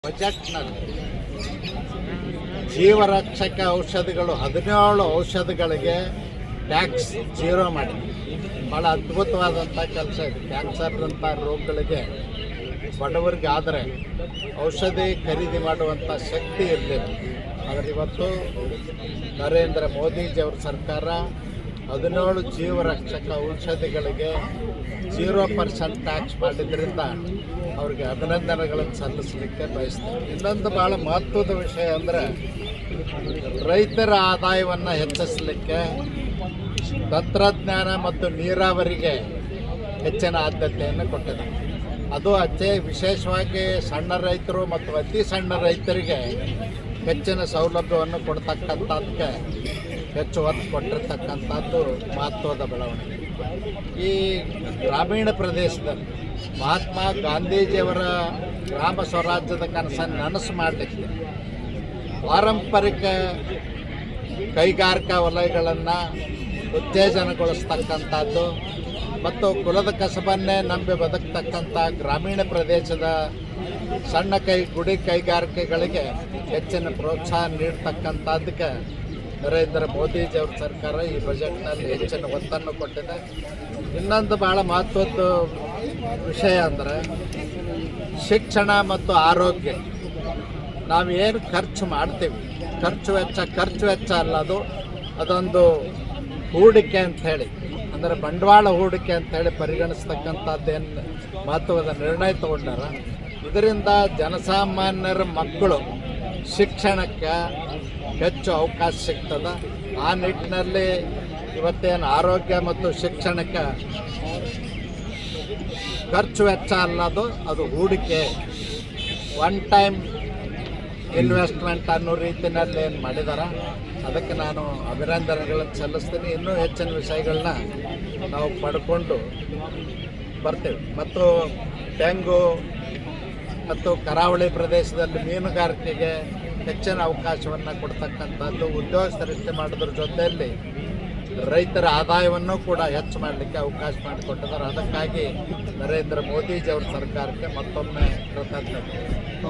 ಬಜೆಟ್ನಲ್ಲಿ ಜೀವರಕ್ಷಕ ಔಷಧಿಗಳು 17 ಔಷಧಿಗಳಿಗೆ ಟ್ಯಾಕ್ಸ್ ಜೀರೋ ಮಾಡಿ ಭಾಳ ಅದ್ಭುತವಾದಂಥ ಕೆಲಸ ಇದೆ. ಕ್ಯಾನ್ಸರ್ದಂಥ ರೋಗಗಳಿಗೆ ಬಡವರಿಗೆ ಆದರೆ ಔಷಧಿ ಖರೀದಿ ಮಾಡುವಂಥ ಶಕ್ತಿ ಇರಲಿಲ್ಲ. ಆದರೆ ಇವತ್ತು ನರೇಂದ್ರ ಮೋದಿಜಿಯವ್ರ ಸರ್ಕಾರ 17 ಜೀವರಕ್ಷಕ ಔಷಧಿಗಳಿಗೆ 0% ಟ್ಯಾಕ್ಸ್ ಮಾಡಿದ್ರಿಂದ ಅವ್ರಿಗೆ ಅಭಿನಂದನೆಗಳನ್ನು ಸಲ್ಲಿಸಲಿಕ್ಕೆ ಬಯಸ್ತಾರೆ. ಇನ್ನೊಂದು ಭಾಳ ಮಹತ್ವದ ವಿಷಯ ಅಂದರೆ ರೈತರ ಆದಾಯವನ್ನು ಹೆಚ್ಚಿಸಲಿಕ್ಕೆ ತಂತ್ರಜ್ಞಾನ ಮತ್ತು ನೀರಾವರಿಗೆ ಹೆಚ್ಚಿನ ಆದ್ಯತೆಯನ್ನು ಕೊಟ್ಟಿದೆ. ಅದು ವಿಶೇಷವಾಗಿ ಸಣ್ಣ ರೈತರು ಮತ್ತು ಅತಿ ಸಣ್ಣ ರೈತರಿಗೆ ಹೆಚ್ಚಿನ ಸೌಲಭ್ಯವನ್ನು ಕೊಡ್ತಕ್ಕಂಥದ್ದಕ್ಕೆ ಹೆಚ್ಚು ಒತ್ತು ಕೊಟ್ಟಿರ್ತಕ್ಕಂಥದ್ದು ಮಹತ್ವದ ಬೆಳವಣಿಗೆ. ಈ ಗ್ರಾಮೀಣ ಪ್ರದೇಶದಲ್ಲಿ ಮಹಾತ್ಮ ಗಾಂಧೀಜಿಯವರ ಗ್ರಾಮ ಸ್ವರಾಜ್ಯದ ಕನಸನ್ನು ನನಸು ಮಾಡಲಿಕ್ಕೆ ಪಾರಂಪರಿಕ ಕೈಗಾರಿಕಾ ವಲಯಗಳನ್ನು ಉತ್ತೇಜನಗೊಳಿಸ್ತಕ್ಕಂಥದ್ದು ಮತ್ತು ಕುಲದ ಕಸಬನ್ನೇ ನಂಬಿ ಬದುಕ್ತಕ್ಕಂಥ ಗ್ರಾಮೀಣ ಪ್ರದೇಶದ ಸಣ್ಣ ಗುಡಿ ಕೈಗಾರಿಕೆಗಳಿಗೆ ಹೆಚ್ಚಿನ ಪ್ರೋತ್ಸಾಹ ನೀಡ್ತಕ್ಕಂಥದ್ದಕ್ಕೆ ನರೇಂದ್ರ ಮೋದಿಜಿಯವ್ರ ಸರ್ಕಾರ ಈ ಬಜೆಟ್ನಲ್ಲಿ ಹೆಚ್ಚಿನ ಒತ್ತನ್ನು ಕೊಟ್ಟಿದೆ. ಇನ್ನೊಂದು ಭಾಳ ಮಹತ್ವದ ವಿಷಯ ಅಂದರೆ ಶಿಕ್ಷಣ ಮತ್ತು ಆರೋಗ್ಯ. ನಾವೇನು ಖರ್ಚು ಮಾಡ್ತೀವಿ, ಖರ್ಚು ವೆಚ್ಚ ಅಲ್ಲ, ಅದೊಂದು ಹೂಡಿಕೆ ಅಂಥೇಳಿ, ಅಂದರೆ ಬಂಡವಾಳ ಹೂಡಿಕೆ ಅಂಥೇಳಿ ಪರಿಗಣಿಸ್ತಕ್ಕಂಥದ್ದೇನು ಮಹತ್ವದ ನಿರ್ಣಯ ತಗೊಂಡಾರ. ಇದರಿಂದ ಜನಸಾಮಾನ್ಯರ ಮಕ್ಕಳು ಶಿಕ್ಷಣಕ್ಕೆ ಹೆಚ್ಚು ಅವಕಾಶ ಸಿಗ್ತದೆ. ಆ ನಿಟ್ಟಿನಲ್ಲಿ ಇವತ್ತೇನು ಆರೋಗ್ಯ ಮತ್ತು ಶಿಕ್ಷಣಕ್ಕೆ ಖರ್ಚು ವೆಚ್ಚ ಅಲ್ಲದು, ಅದು ಹೂಡಿಕೆ, ಒನ್ ಟೈಮ್ ಇನ್ವೆಸ್ಟ್ಮೆಂಟ್ ಅನ್ನೋ ರೀತಿಯಲ್ಲಿ ಏನು ಮಾಡಿದಾರೆ ಅದಕ್ಕೆ ನಾನು ಅಭಿನಂದನೆಗಳನ್ನು ಸಲ್ಲಿಸ್ತೀನಿ. ಇನ್ನೂ ಹೆಚ್ಚಿನ ವಿಷಯಗಳನ್ನ ನಾವು ಪಡ್ಕೊಂಡು ಬರ್ತೇವೆ. ಮತ್ತು ತೆಂಗು ಮತ್ತು ಕರಾವಳಿ ಪ್ರದೇಶದಲ್ಲಿ ಮೀನುಗಾರಿಕೆಗೆ ಹೆಚ್ಚಿನ ಅವಕಾಶವನ್ನು ಕೊಡ್ತಕ್ಕಂಥದ್ದು, ಉದ್ಯೋಗ ಸೃಷ್ಟಿ ಮಾಡೋದ್ರ ಜೊತೆಯಲ್ಲಿ ರೈತರ ಆದಾಯವನ್ನು ಕೂಡ ಹೆಚ್ಚು ಮಾಡಲಿಕ್ಕೆ ಅವಕಾಶ ಮಾಡಿಕೊಟ್ಟಿದ್ದಾರೆ. ಅದಕ್ಕಾಗಿ ನರೇಂದ್ರ ಮೋದಿಜಿಯವ್ರ ಸರ್ಕಾರಕ್ಕೆ ಮತ್ತೊಮ್ಮೆ ಕೃತಜ್ಞತೆ.